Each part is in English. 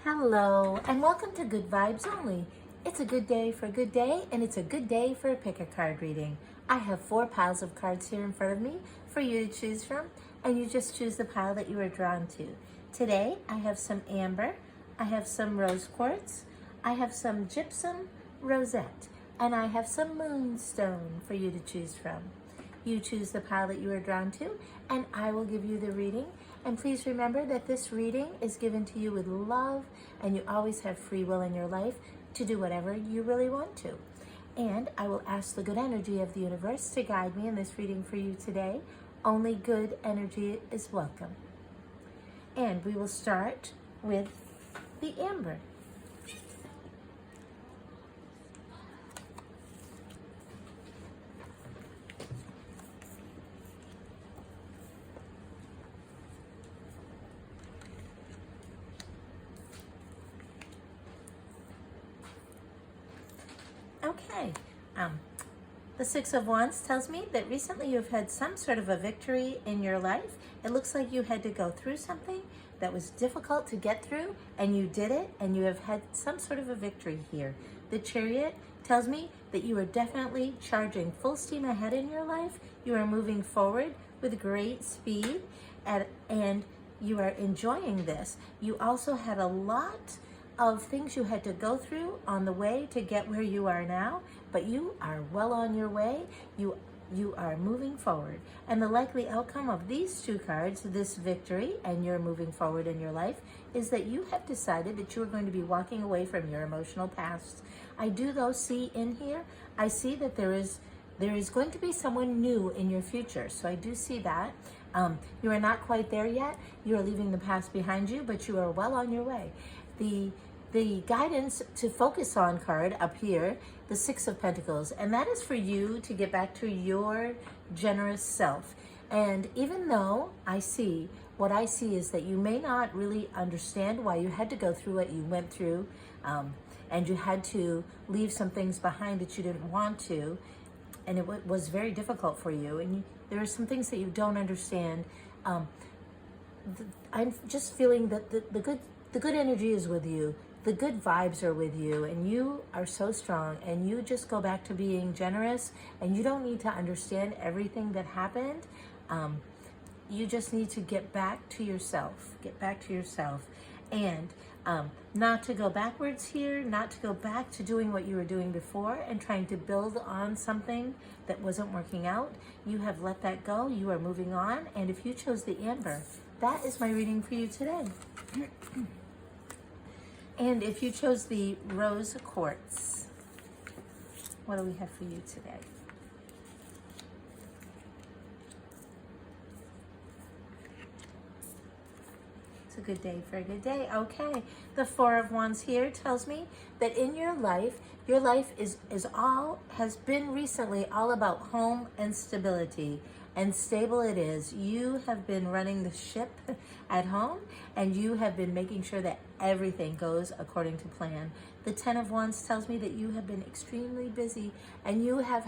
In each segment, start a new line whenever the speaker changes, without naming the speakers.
Hello, and welcome to Good Vibes Only. It's a good day for a good day, and it's a good day for a pick a card reading. I have 4 piles of cards here in front of me for you to choose from, and you just choose the pile that you are drawn to. Today, I have some amber, I have some rose quartz, I have some gypsum rosette, and I have some moonstone for you to choose from. You choose the pile that you are drawn to, and I will give you the reading. And please remember that this reading is given to you with love, and you always have free will in your life to do whatever you really want to. And I will ask the good energy of the universe to guide me in this reading for you today. Only good energy is welcome. And we will start with the amber. Okay, the Six of Wands tells me that recently you've had some sort of a victory in your life. It looks like you had to go through something that was difficult to get through, and you did it, and you have had some sort of a victory here. The Chariot tells me that you are definitely charging full steam ahead in your life. You are moving forward with great speed, and you are enjoying this. You also had a lot of things you had to go through on the way to get where you are now, but you are well on your way. You are moving forward. And the likely outcome of these 2 cards, this victory and you're moving forward in your life, is that you have decided that you are going to be walking away from your emotional past. I do though see in here, I see that there is going to be someone new in your future. So I do see that. You are not quite there yet. You are leaving the past behind you, but you are well on your way. The guidance to focus on card up here, the 6 of Pentacles, and that is for you to get back to your generous self. And even though what I see is that you may not really understand why you had to go through what you went through, and you had to leave some things behind that you didn't want to, and it was very difficult for you, and there are some things that you don't understand. I'm just feeling that the good energy is with you. The good vibes are with you, and you are so strong, and you just go back to being generous, and you don't need to understand everything that happened. You just need to get back to yourself. Get back to yourself. And not to go backwards here, not to go back to doing what you were doing before and trying to build on something that wasn't working out. You have let that go. You are moving on. And if you chose the amber, that is my reading for you today. And if you chose the rose quartz, what do we have for you today? It's a good day for a good day. Okay, the 4 of Wands here tells me that in your life has been recently all about home and stability. And stable it is. You have been running the ship at home, and you have been making sure that everything goes according to plan. The 10 of Wands tells me that you have been extremely busy, and you have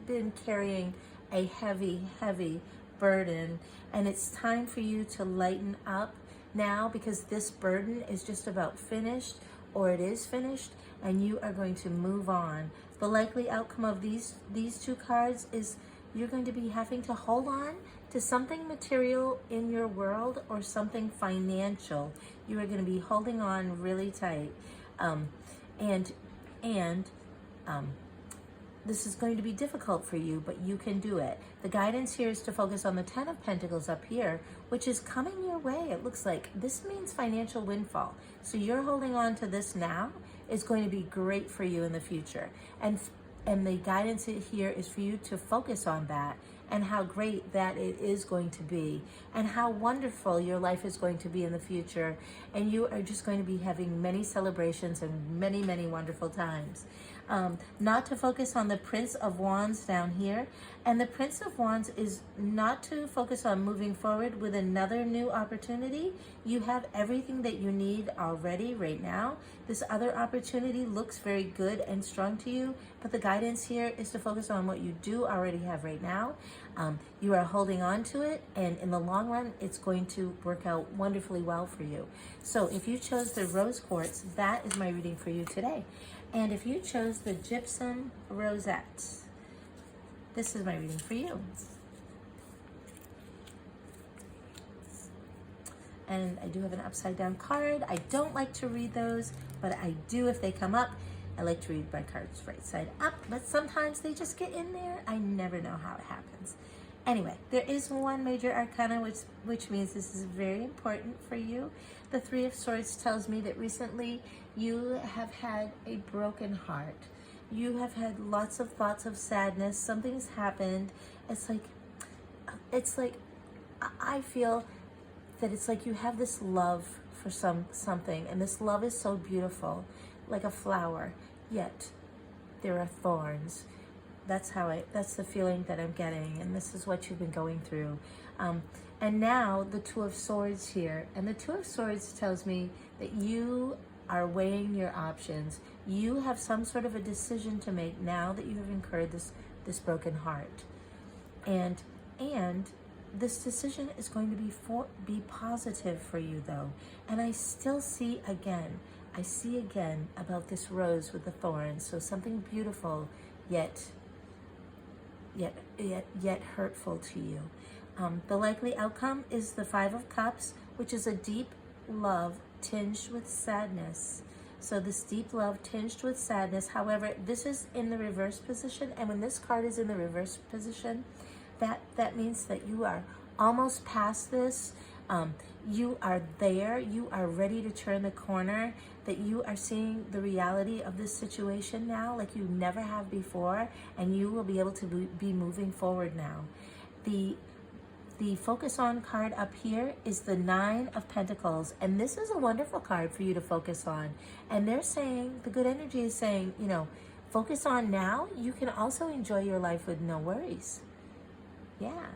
been carrying a heavy, heavy burden, and it's time for you to lighten up now, because this burden is just about finished, or it is finished, and you are going to move on. The likely outcome of these 2 cards is you're going to be having to hold on to something material in your world, or something financial. You are going to be holding on really tight. This is going to be difficult for you, but you can do it. The guidance here is to focus on the 10 of Pentacles up here, which is coming your way. It looks like this means financial windfall. So you're holding on to this now. Is going to be great for you in the future. And the guidance here is for you to focus on that, and how great that it is going to be, and how wonderful your life is going to be in the future. And you are just going to be having many celebrations and many, many wonderful times. Not to focus on the Prince of Wands down here. And the Prince of Wands is not to focus on moving forward with another new opportunity. You have everything that you need already right now. This other opportunity looks very good and strong to you, but the guidance here is to focus on what you do already have right now. You are holding on to it, and in the long run, it's going to work out wonderfully well for you. So if you chose the rose quartz, that is my reading for you today. And if you chose the Gypsum Rosette, this is my reading for you. And I do have an upside down card. I don't like to read those, but I do if they come up. I like to read my cards right side up, but sometimes they just get in there. I never know how it happens. Anyway, there is one major arcana, which means this is very important for you. The Three of Swords tells me that recently you have had a broken heart. You have had lots of thoughts of sadness. Something's happened. It's like I feel that it's like you have this love for something, and this love is so beautiful, like a flower, yet there are thorns. That's the feeling that I'm getting, and this is what you've been going through. And now the Two of Swords here, and the Two of Swords tells me that you are weighing your options. You have some sort of a decision to make now that you have incurred this broken heart. And this decision is going to be positive for you, though. And I still see again about this rose with the thorns. So something beautiful, yet hurtful to you. The likely outcome is the Five of Cups, which is a deep love tinged with sadness. So this deep love tinged with sadness. However, this is in the reverse position, and when this card is in the reverse position, that means that you are almost past this. You are there. You are ready to turn the corner. That you are seeing the reality of this situation now like you never have before, and you will be able to be moving forward now. The focus on card up here is the Nine of Pentacles, and this is a wonderful card for you to focus on. And they're saying, the good energy is saying, focus on now. You can also enjoy your life with no worries. Yeah,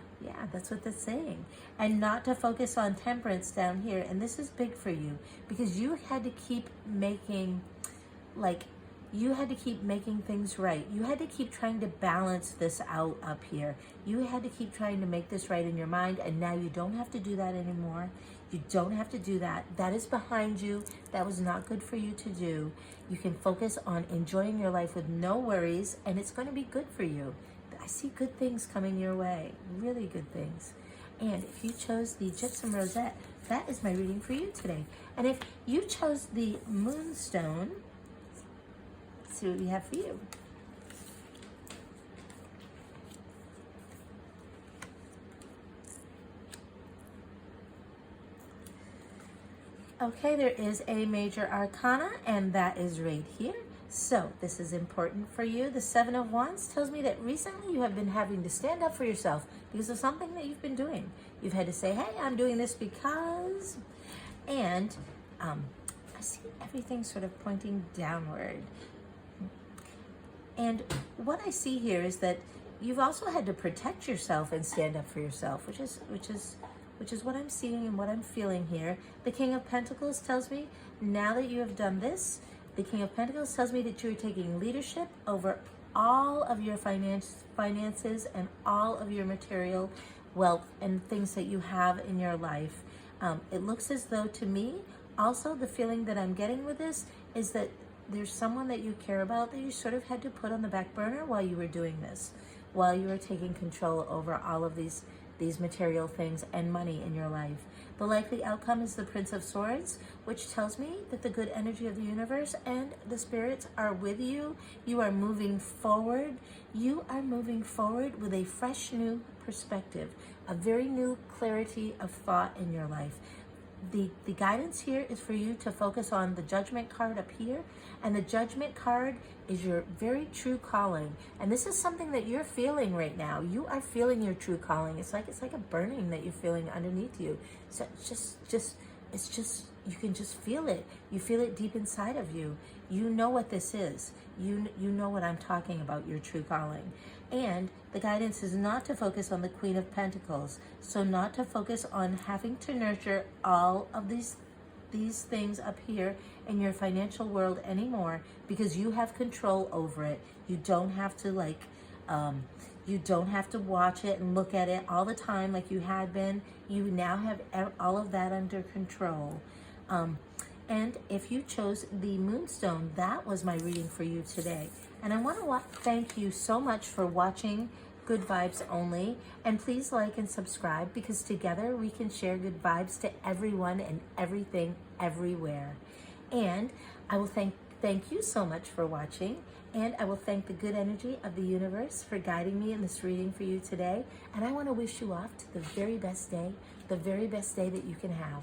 that's what that's saying. And not to focus on Temperance down here. And this is big for you because you had to keep making, things right. You had to keep trying to balance this out up here. You had to keep trying to make this right in your mind, and now you don't have to do that anymore. You don't have to do that. That is behind you. That was not good for you to do. You can focus on enjoying your life with no worries, and it's going to be good for you. I see good things coming your way, really good things. And if you chose the Gypsum Rosette, that is my reading for you today. And if you chose the Moonstone, let's see what we have for you. Okay, there is a major arcana, and that is right here. So this is important for you. The Seven of Wands tells me that recently you have been having to stand up for yourself because of something that you've been doing. You've had to say, hey, I'm doing this because, and I see everything sort of pointing downward. And what I see here is that you've also had to protect yourself and stand up for yourself, which is what I'm seeing and what I'm feeling here. The King of Pentacles tells me now that you have done this, the King of Pentacles tells me that you're taking leadership over all of your finances and all of your material wealth and things that you have in your life. It looks as though, to me, also the feeling that I'm getting with this is that there's someone that you care about that you sort of had to put on the back burner while you were doing this, while you were taking control over all of these material things and money in your life. The likely outcome is the Prince of Swords, which tells me that the good energy of the universe and the spirits are with you. You are moving forward. You are moving forward with a fresh new perspective, a very new clarity of thought in your life. The guidance here is for you to focus on the Judgment card up here, and the Judgment card is your very true calling. And this is something that you're feeling right now. You are feeling your true calling. It's like a burning that you're feeling underneath you. So it's just you can just feel it. You feel it deep inside of you. You know what this is. You know what I'm talking about, your true calling. And the guidance is not to focus on the Queen of Pentacles. So not to focus on having to nurture all of these things up here in your financial world anymore, because you have control over it. You don't have to You don't have to watch it and look at it all the time like you had been. You now have all of that under control. And if you chose the Moonstone, that was my reading for you today. And I want to thank you so much for watching Good Vibes Only. And please like and subscribe, because together we can share good vibes to everyone and everything everywhere. And I will thank you so much for watching. And I will thank the good energy of the universe for guiding me in this reading for you today. And I want to wish you off to the very best day that you can have.